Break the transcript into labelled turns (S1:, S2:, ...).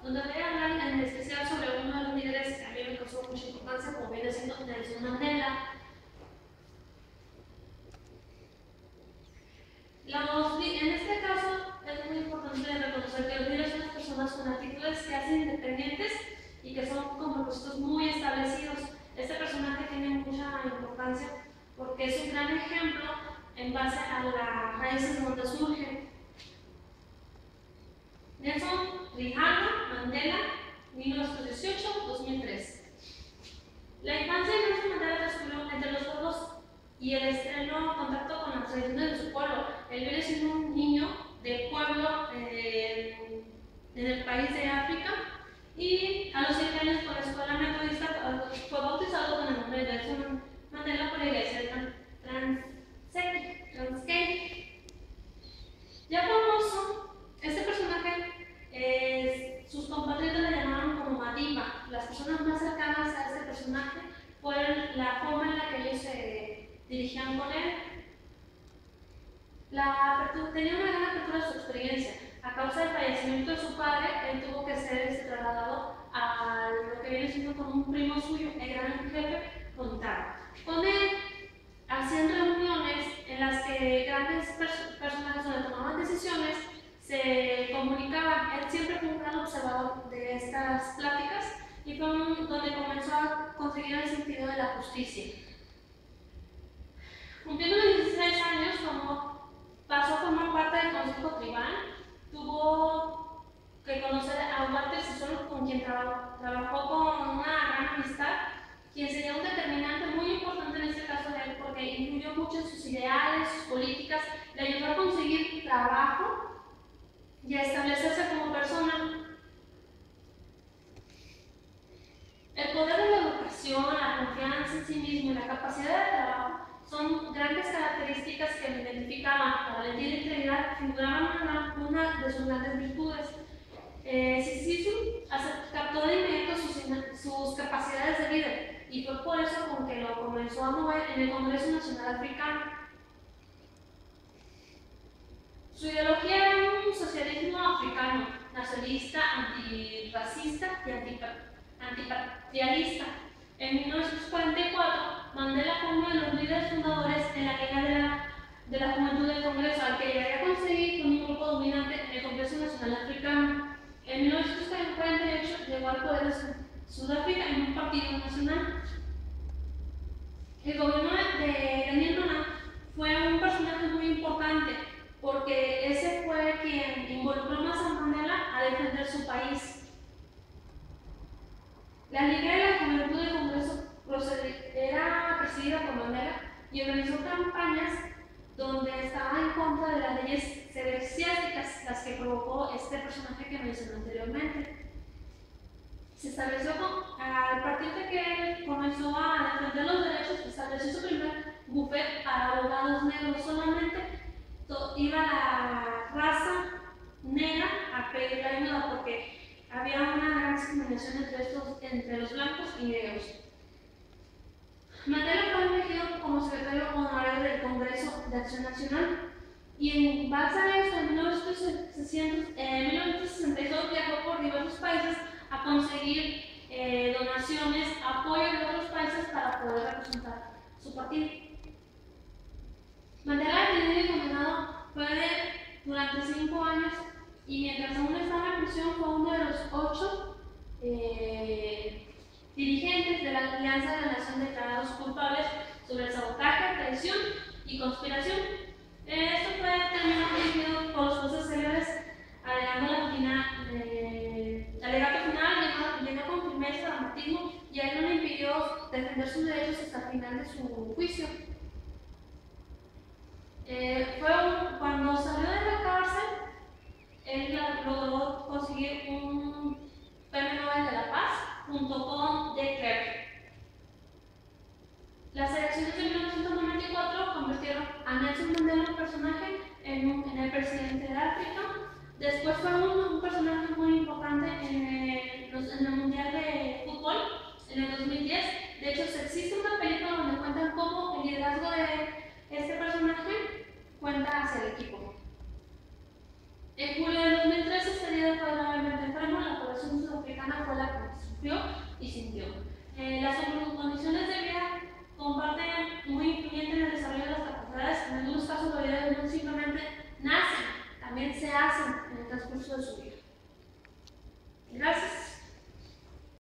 S1: donde voy a hablar en especial sobre uno de los líderes que a mí me causó mucha importancia, como viene siendo Nelson Mandela. En este caso es muy importante reconocer que los líderes son las personas con actitudes que hacen independientes y que son con propósitos muy establecidos. Este personaje tiene mucha importancia porque es un gran ejemplo en base a las raíces donde surge. Nelson Mandela, 1918-2003. La infancia de Nelson Mandela transcurrió entre los juegos y el estreno contacto con las tradiciones de su pueblo. Él viene siendo un niño de pueblo en el país de África y a los 7 años por la escuela metodista fue bautizado con el nombre de Nelson Mandela por la iglesia de Transkei. Ya famoso, este personaje, sus compatriotas le llamaron como Madiba. Las personas más cercanas a este personaje fueron la forma en la que ellos se dirigían con él. Tenía una gran apertura de su experiencia. A causa del fallecimiento de su padre, él tuvo que ser trasladado a lo que viene siendo como un primo suyo, el gran jefe Contaro. Con él hacían reuniones en las que grandes personajes donde tomaban decisiones se comunicaban. Él siempre fue un gran observador de estas pláticas y fue donde comenzó a conseguir el sentido de la justicia. Cumpliendo los 16 años, pasó a formar parte del Consejo Tribal, tuvo que conocer a Walter Sisson, con quien trabajó con una gran amistad, quien sería un determinante muy importante en este caso de él porque influyó mucho en sus ideales, sus políticas, le ayudó a conseguir trabajo y a establecerse como persona. El poder de la educación, la confianza en sí mismo y la capacidad de trabajo son grandes características que lo identificaban. La valentía y la integridad figuraban una de sus grandes virtudes. Sisu captó de inmediato sus capacidades de líder y fue por eso con que lo comenzó a mover en el Congreso Nacional Africano. Su ideología era un socialismo africano, nacionalista, antirracista y antipatrialista. En 1944, Mandela fue uno de los líderes fundadores en la Liga de la Juventud del Congreso, al que llegaría a conseguir con un grupo dominante en el Congreso Nacional Africano. En 1948 llegó al poder de Sudáfrica en un partido nacional. El gobierno de Daniel Mana fue un personaje muy importante porque ese fue quien involucró más a Mandela a defender su país. La Liga de la Juventud del Congreso era presidida por Mandela y organizó campañas donde estaba en contra de las leyes eclesiásticas, las que provocó este personaje que mencioné anteriormente. Se estableció, a partir de que él comenzó a defender los derechos, se estableció su primer bufete para abogados negros. Solamente iba la raza negra a pedir ayuda porque había una gran discriminación entre los blancos y negros. Mandela fue elegido como secretario honorario del Congreso de Acción Nacional y en base a eso, en 1962 viajó por diversos países a conseguir donaciones, apoyo de otros países para poder representar su partido. Mandela, detenido y condenado, fue durante 5 años y mientras aún estaba en prisión fue uno de los 8 dirigentes de la Alianza de la Nación declarados culpables sobre sabotaje, traición y conspiración. Esto fue terminado dirigido por los jueces célebres alegato final, llegó con firmeza, dramatismo y a él no le impidió defender sus derechos hasta el final de su juicio. Cuando salió de la cárcel, él logró conseguir un premio Nobel de la Paz junto con de Klerk. Las elecciones de 1994 convirtieron a Nelson Mandela en un personaje en el presidente de África. Después fue un personaje muy importante en el Mundial de Fútbol en el 2010. De hecho, existe una película donde cuentan cómo el liderazgo de este personaje cuenta hacia el equipo. En julio de 2013 sería gravemente enfermo, la población cercana fue la que sufrió y sintió. Las condiciones de vida comparten muy influyente en el desarrollo de las capacidades. En algunos casos las habilidades no simplemente nacen, también se hacen en el transcurso de su vida. Gracias.